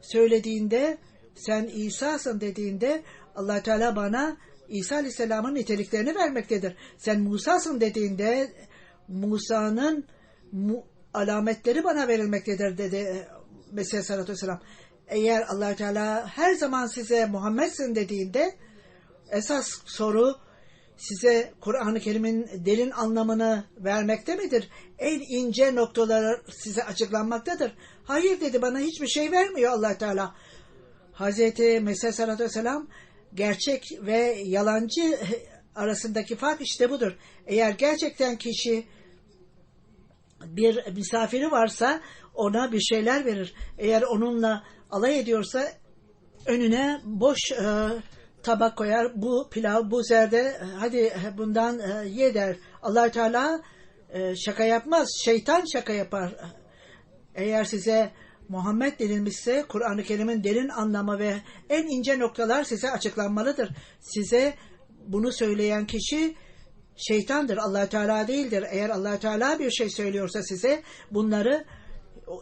söylediğinde sen İsa'sın dediğinde Allah Teala bana İsa Aleyhisselam'ın niteliklerini vermektedir. Sen Musa'sın dediğinde Musa'nın alametleri bana verilmektedir dedi Mesih Sallallahu Aleyhi ve Sellem. Eğer Allah Teala her zaman size Muhammed'sin dediğinde esas soru size Kur'an-ı Kerim'in derin anlamını vermekte midir? En ince noktalar size açıklanmaktadır. Hayır dedi, bana hiçbir şey vermiyor Allah Teala. Hazreti Mesih Sallallahu Aleyhi ve Sellem gerçek ve yalancı arasındaki fark işte budur. Eğer gerçekten kişi bir misafiri varsa ona bir şeyler verir. Eğer onunla alay ediyorsa önüne boş tabak koyar. Bu pilav, bu zerde, hadi bundan ye der. Allah Teala şaka yapmaz. Şeytan şaka yapar. Eğer size Muhammed denilmişse Kur'an-ı Kerim'in derin anlamı ve en ince noktalar size açıklanmalıdır. Size bunu söyleyen kişi şeytandır. Allah Teala değildir. Eğer Allah Teala bir şey söylüyorsa size bunları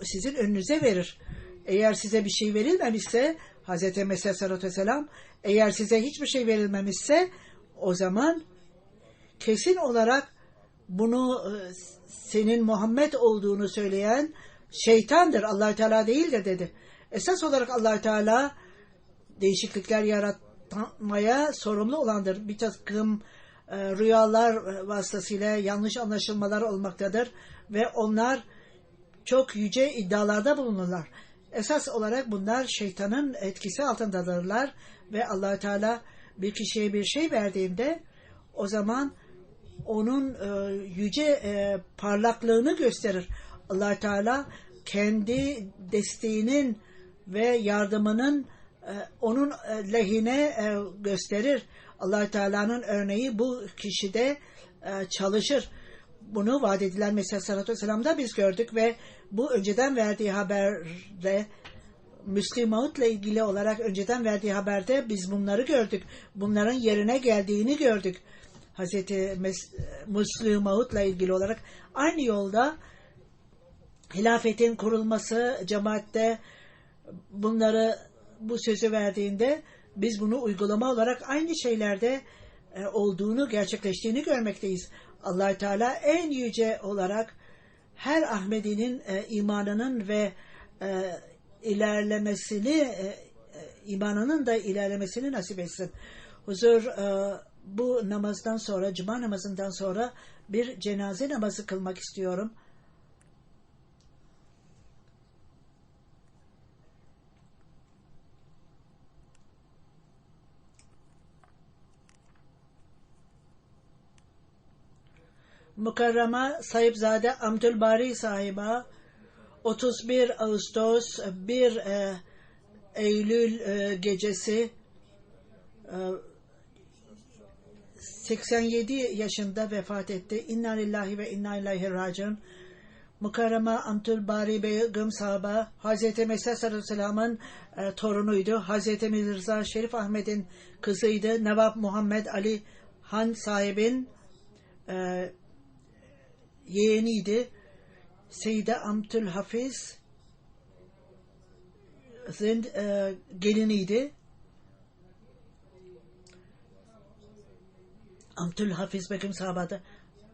sizin önünüze verir. Eğer size bir şey verilmemişse Hz. Mesih Sallallahu Aleyhi ve Sellem eğer size hiçbir şey verilmemişse o zaman kesin olarak bunu senin Muhammed olduğunu söyleyen şeytandır. Allah Teala değildir dedi. Esas olarak Allah Teala değişiklikler yaratmaya sorumlu olandır. Bir takım rüyalar vasıtasıyla yanlış anlaşılmalar olmaktadır ve onlar çok yüce iddialarda bulunurlar. Esas olarak bunlar şeytanın etkisi altındadırlar ve Allah Teala bir kişiye bir şey verdiğinde o zaman onun yüce parlaklığını gösterir. Allah Teala kendi desteğinin ve yardımının onun lehine gösterir. Allah Teala'nın örneği bu kişide çalışır. Bunu vaat edilen Mesih Sallallahu Aleyhi ve Sellem'de biz gördük ve bu önceden verdiği haberde Müslim Maud'la ilgili olarak önceden verdiği haberde biz bunları gördük. Bunların yerine geldiğini gördük. Hazreti Müslim Maud'la ilgili olarak aynı yolda hilafetin kurulması, cemaatte bu sözü verdiğinde biz bunu uygulama olarak aynı şeylerde olduğunu, gerçekleştiğini görmekteyiz. Allah Teala en yüce olarak her Ahmedi'nin imanının ve imanının da ilerlemesini nasip etsin. Huzur, bu namazdan sonra, cuma namazından sonra bir cenaze namazı kılmak istiyorum. Mukarrama Sahipzade Abdülbari sahiba 31 Ağustos 1 Eylül gecesi 87 yaşında vefat etti. İnna lillahi ve inna ileyhi raciun. Mukarrama Abdülbari Begüm sahiba Hazreti Mesih sallallahu aleyhi ve sellem'in torunuydu. Hazreti Mirza Şerif Ahmet'in kızıydı. Nevab Muhammed Ali Han sahibin yeğeniydi. Seyyide Abdülhafiz'in geliniydi. Abdülhafiz Begüm sahabada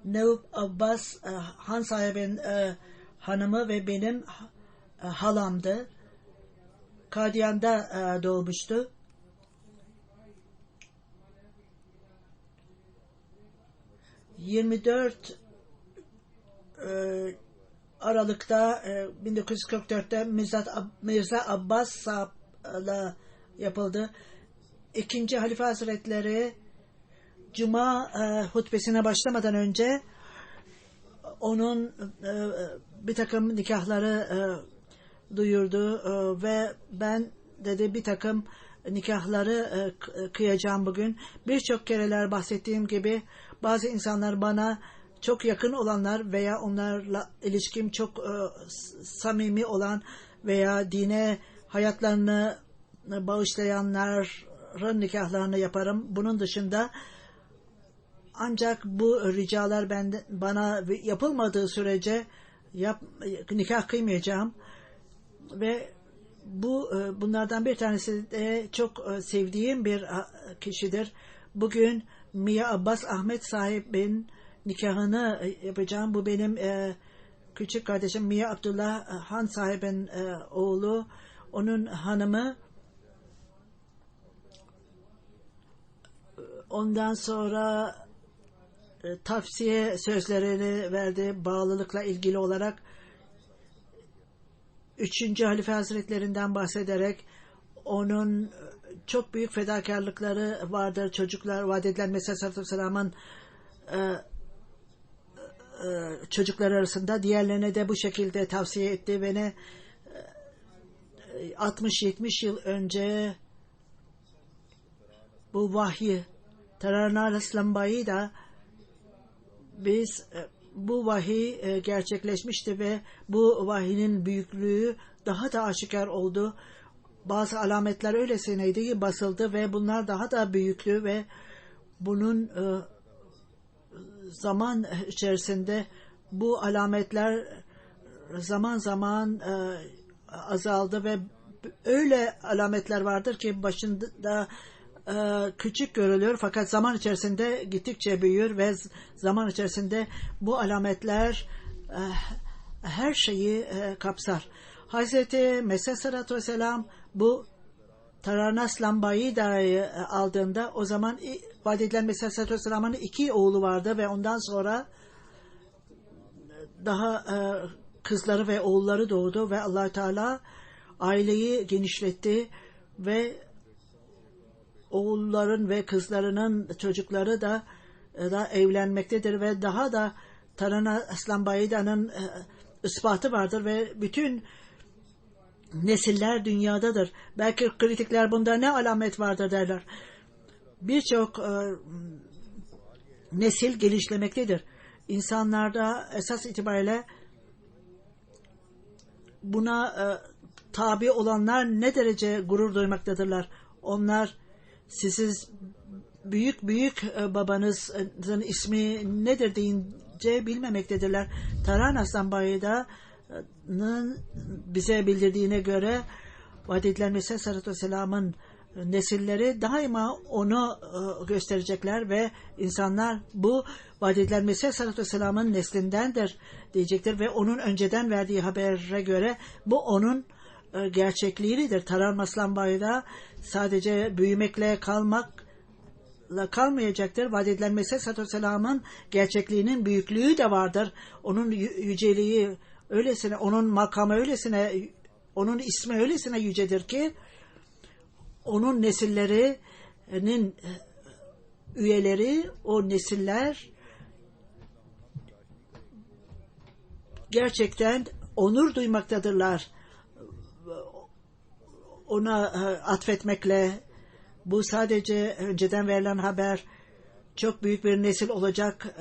Nevab Abbas Han sahibin hanımı ve benim halamdı. Kadiyan'da doğmuştu. Aralık'ta 1944'te Mirza Abbas'la yapıldı. İkinci Halife Hazretleri Cuma hutbesine başlamadan önce onun bir takım nikahları duyurdu ve ben dedi bir takım nikahları kıyacağım bugün. Birçok kereler bahsettiğim gibi bazı insanlar bana çok yakın olanlar veya onlarla ilişkim çok samimi olan veya dine hayatlarını bağışlayanların nikahlarını yaparım. Bunun dışında ancak bu ricalar bana yapılmadığı sürece nikah kıymayacağım. Ve bunlardan bir tanesi de çok sevdiğim bir kişidir. Bugün Mia Abbas Ahmet sahibin nikahını yapacağım. Bu benim küçük kardeşim Mia Abdullah Han sahibin oğlu. Onun hanımı. Ondan sonra tavsiye sözlerini verdi bağlılıkla ilgili olarak. 3. Halife Hazretlerinden bahsederek onun çok büyük fedakarlıkları vardır. Çocuklar vaat edilen Mesih sallallahu aleyhi ve sellem'in çocuklar arasında diğerlerine de bu şekilde tavsiye etti ve ne 60-70 yıl önce bu vahyi Tarana Lambayı da biz bu vahiy gerçekleşmişti ve bu vahinin büyüklüğü daha da aşikar oldu. Bazı alametler öylesineydi basıldı ve bunlar daha da büyüktü ve bunun zaman içerisinde bu alametler zaman zaman azaldı ve öyle alametler vardır ki başında küçük görülüyor fakat zaman içerisinde gittikçe büyür ve zaman içerisinde bu alametler her şeyi kapsar. Hazreti Mesih sallallahu aleyhi ve sellem bu Taranas Lambayı da aldığında o zaman vaat edilen Mesih sallallahu aleyhi ve sellem'in 2 oğlu vardı ve ondan sonra daha kızları ve oğulları doğdu ve Allah Teala aileyi genişletti ve oğulların ve kızlarının çocukları da evlenmektedir ve daha da Tarana Aslan Bayda'nın ispatı vardır ve bütün nesiller dünyadadır. Belki kritikler bunda ne alamet vardır derler. Birçok nesil gelişlemektedir. İnsanlarda esas itibariyle buna tabi olanlar ne derece gurur duymaktadırlar. Onlar siz büyük babanızın ismi nedir deyince bilmemektedirler. Taran Aslan Bayda'nın bize bildirdiğine göre vaat edilen Mesih Aleyhisselatü Vesselam'ın nesilleri daima onu gösterecekler ve insanlar bu vaat edilen Mesih Aleyhisselatü Vesselam'ın neslindendir diyecektir ve onun önceden verdiği habere göre bu onun gerçekliğidir. Taran Aslan Bayda sadece büyümekle kalmayacaktır. Vaat edilen Mesih Aleyhisselatü Vesselam'ın gerçekliğinin büyüklüğü de vardır. Onun yüceliği öylesine, onun makamı öylesine, onun ismi öylesine yücedir ki onun nesillerinin üyeleri, o nesiller gerçekten onur duymaktadırlar. Ona atfetmekle bu sadece önceden verilen haber çok büyük bir nesil olacak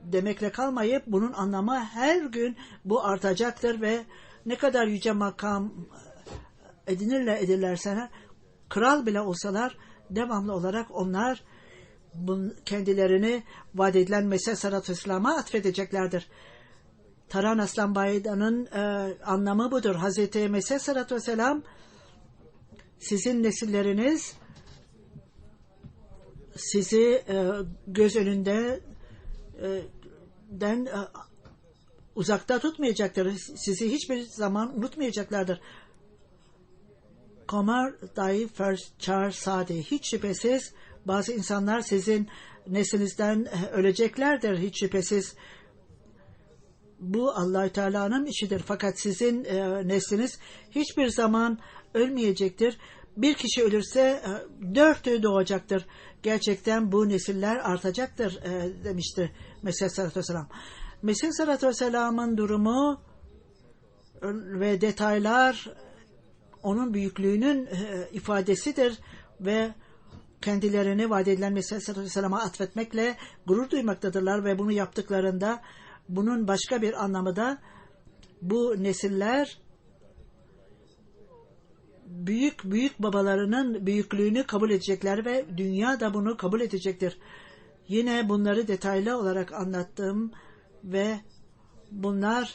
demekle kalmayıp bunun anlamı her gün bu artacaktır ve ne kadar yüce makam edinirlerse kral bile olsalar devamlı olarak onlar kendilerini vaat edilen Mesih Aleyhisselatü Vesselam'a atfedeceklerdir. Taran Aslan Bayda'nın anlamı budur. Hazreti Mesih Aleyhisselatü Vesselam sizin nesilleriniz sizi göz önünden uzakta tutmayacaktır. Sizi hiçbir zaman unutmayacaklardır. Komar dahi çar sade. Hiç şüphesiz bazı insanlar sizin neslinizden öleceklerdir. Hiç şüphesiz bu Allah-u Teala'nın işidir. Fakat sizin nesliniz hiçbir zaman ölmeyecektir. Bir kişi ölürse 4'ü doğacaktır. Gerçekten bu nesiller artacaktır demiştir Mesih Aleyhisselatü Vesselam. Mesih Aleyhisselatü Vesselam'ın durumu ve detaylar onun büyüklüğünün ifadesidir ve kendilerini vaat edilen Mesih Aleyhisselatü Vesselam'a atfetmekle gurur duymaktadırlar ve bunu yaptıklarında bunun başka bir anlamı da bu nesiller büyük babalarının büyüklüğünü kabul edecekler ve dünya da bunu kabul edecektir. Yine bunları detaylı olarak anlattım ve bunlar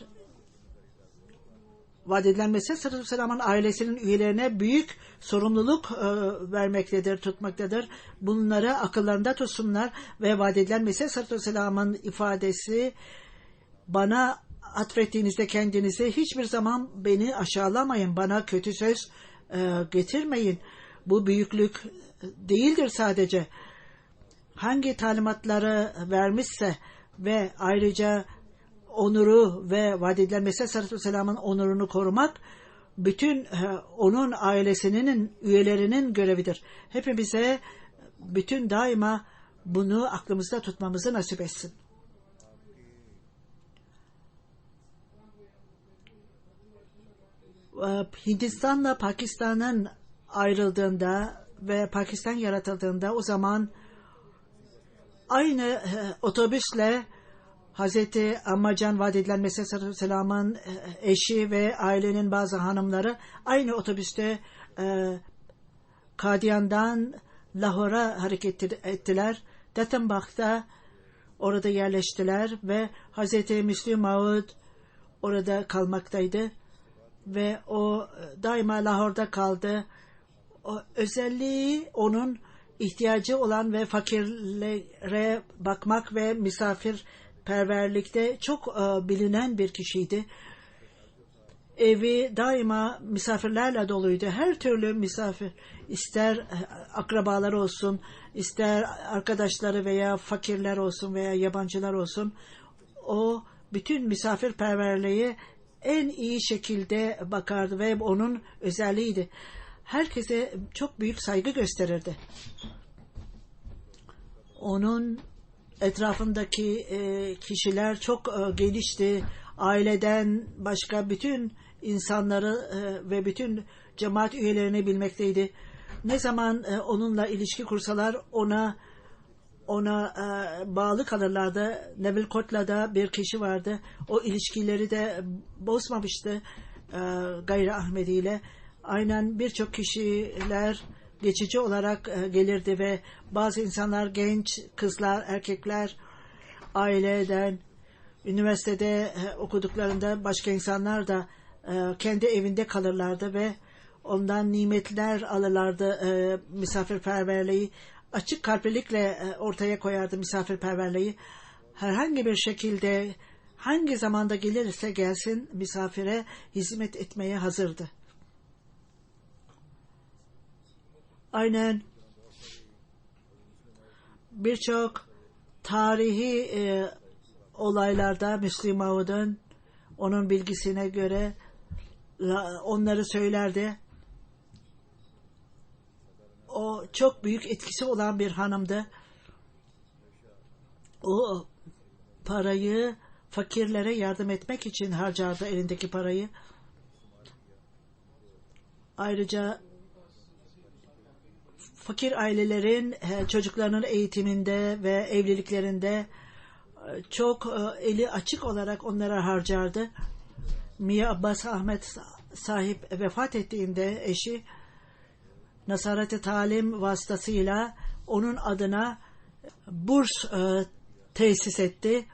vaat edilen Mesih Aleyhisselatü Vesselam'ın ailesinin üyelerine büyük sorumluluk vermektedir, tutmaktadır. Bunları akıllarında tutsunlar ve vaat edilen Mesih Aleyhisselatü Vesselam'ın ifadesi bana atfettiğinizde kendinizi hiçbir zaman beni aşağılamayın, bana kötü söz getirmeyin. Bu büyüklük değildir sadece. Hangi talimatları vermişse ve ayrıca onuru ve vaat edilen Mesih Aleyhisselatü Vesselam'ın onurunu korumak bütün onun ailesinin üyelerinin görevidir. Hepimize bütün daima bunu aklımızda tutmamızı nasip etsin. Hindistan'la Pakistan'ın ayrıldığında ve Pakistan yaratıldığında o zaman aynı otobüsle Hazreti Ammacan vaat edilen Mesih Aleyhisselatü Vesselam'ın eşi ve ailenin bazı hanımları aynı otobüste Kadiyan'dan Lahor'a hareket ettiler. Dattenbach'ta orada yerleştiler ve Hazreti Müslüm Maud orada kalmaktaydı ve o daima Lahor'da kaldı. O özelliği onun ihtiyacı olan ve fakirlere bakmak ve misafirperverlikte çok bilinen bir kişiydi. Evi daima misafirlerle doluydu. Her türlü misafir, ister akrabalar olsun, ister arkadaşları veya fakirler olsun veya yabancılar olsun, o bütün misafirperverliği en iyi şekilde bakardı ve onun özelliğiydi. herkese çok büyük saygı gösterirdi. Onun etrafındaki kişiler çok genişti. Aileden başka bütün insanları ve bütün cemaat üyelerini bilmekteydi. Ne zaman onunla ilişki kursalar ona bağlı kalırlardı. Neville Kotla'da bir kişi vardı. O ilişkileri de bozmamıştı Gayri Ahmedi ile. Aynen birçok kişiler geçici olarak gelirdi ve bazı insanlar, genç kızlar, erkekler, aileden, üniversitede okuduklarında başka insanlar da kendi evinde kalırlardı ve ondan nimetler alırlardı. Misafirperverliği açık kalplilikle ortaya koyardı, misafirperverliği. Herhangi bir şekilde hangi zamanda gelirse gelsin misafire hizmet etmeye hazırdı. Aynen birçok tarihi olaylarda Müslim Maud'un onun bilgisine göre onları söylerdi. O çok büyük etkisi olan bir hanımdı. O parayı fakirlere yardım etmek için harcardı, elindeki parayı. Ayrıca fakir ailelerin çocuklarının eğitiminde ve evliliklerinde çok eli açık olarak onlara harcardı. Mia Abbas Ahmet sahip vefat ettiğinde eşi Nasaret-i Talim vasıtasıyla onun adına burs tesis etti.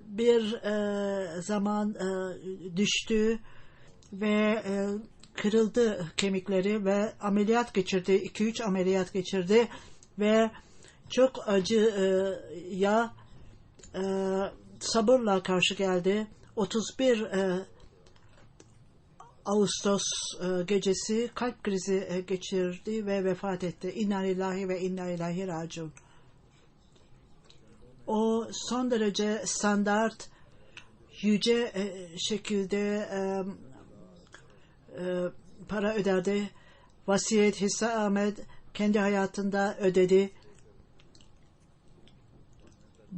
Bir zaman düştü ve kırıldı kemikleri ve ameliyat geçirdi. 2-3 ameliyat geçirdi ve çok acıya sabırla karşı geldi. 31 Ağustos gecesi kalp krizi geçirdi ve vefat etti. İnna lillahi ve inna ilahi raciun. O son derece standart, yüce şekilde para öderdi. Vasiyet, hisse Ahmet kendi hayatında ödedi.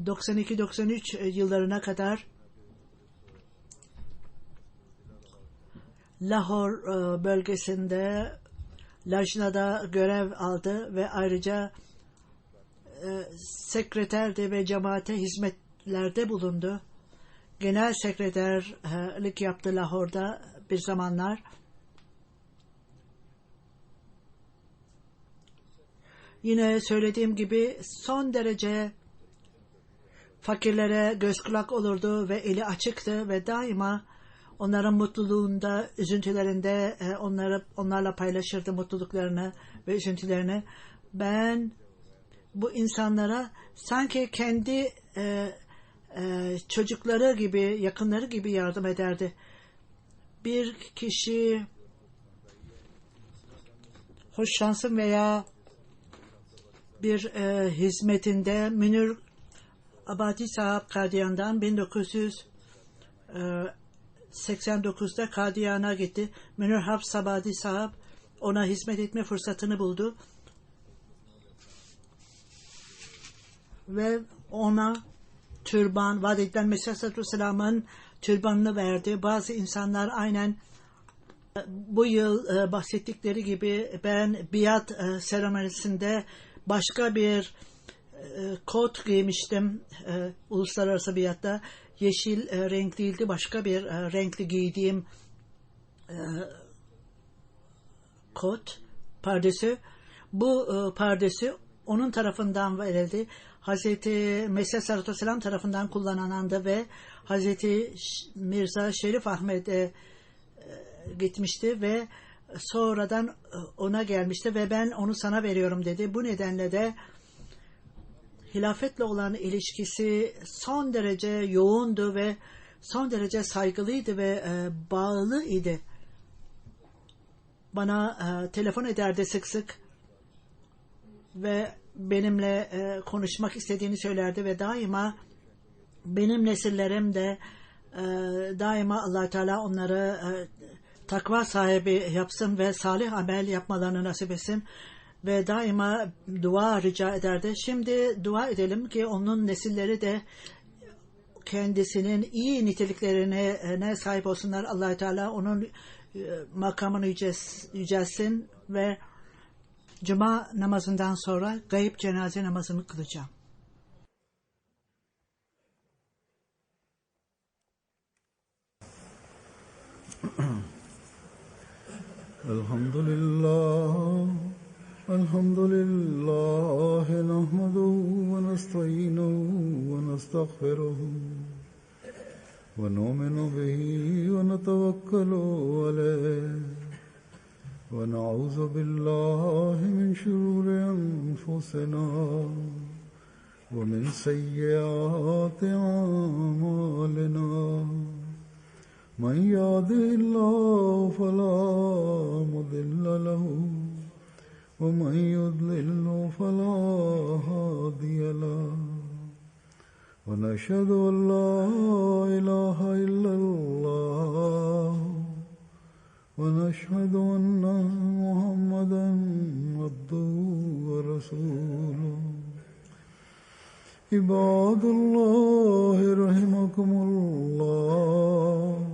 92-93 yıllarına kadar Lahore bölgesinde Lajna'da görev aldı ve ayrıca sekreterdi ve cemaate hizmetlerde bulundu. Genel sekreterlik yaptı Lahore'da bir zamanlar. Yine söylediğim gibi son derece fakirlere göz kulak olurdu ve eli açıktı ve daima onların mutluluğunda, üzüntülerinde onlarla paylaşırdı mutluluklarını ve üzüntülerini. Ben bu insanlara sanki kendi çocukları gibi, yakınları gibi yardım ederdi. Bir kişi hoşlansın veya bir hizmetinde Münir Abadi Sahab Kadiyan'dan 1989'da Kadiyan'a gitti. Münir Hafs Abadi Sahab ona hizmet etme fırsatını buldu. Ve ona türban, vaat edilen Mesih Aleyhisselam'ın türbanını verdi. Bazı insanlar aynen bu yıl bahsettikleri gibi ben biat seremonisinde başka bir kot giymiştim. Uluslararası biatta yeşil renk değildi, başka bir renkli giydiğim kot, pardesü. Bu pardesü onun tarafından verildi. Hazreti Mesih Aleyhisselam tarafından kullanılandı ve Hazreti Mirza Şerif Ahmet'e gitmişti ve sonradan ona gelmişti ve ben onu sana veriyorum dedi. Bu nedenle de hilafetle olan ilişkisi son derece yoğundu ve son derece saygılıydı ve bağlı idi. Bana telefon ederdi sık sık ve benimle konuşmak istediğini söylerdi ve daima benim nesillerim de daima Allah Teala onları takva sahibi yapsın ve salih amel yapmalarını nasip etsin. Ve daima dua rica ederdi. Şimdi dua edelim ki onun nesilleri de kendisinin iyi niteliklerine sahip olsunlar. Allah-u Teala onun makamını yücelsin ve Cuma namazından sonra gayb cenaze namazını kılacağım. Elhamdülillah, elhamdülillah, nahmaduhu ve nesta'inuhu ve nestağfiruhu ve nu'minu bihi ve netevekkalu aleyh ve na'udzu billahi min şururi enfusina ve min seyyiati a'malina. من يهده الله فلا مضل له ومن يضلل فلا هادي له ونشهد أن لا إله إلا الله ونشهد أن محمدا عبده ورسوله عباد الله رحمكم الله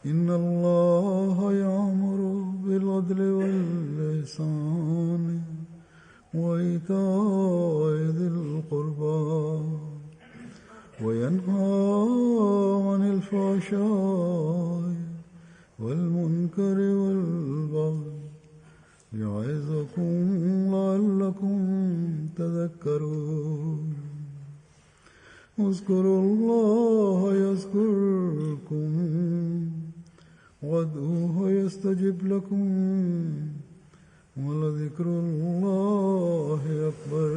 إن الله يأمر بالعدل والإحسان وإيتاء ذي القربى وينهى عن الفحشاء والمنكر والبغي يعظكم لعلكم تذكرون اذكروا الله يذكركم وادعوه يستجب لكم ولذكر الله أكبر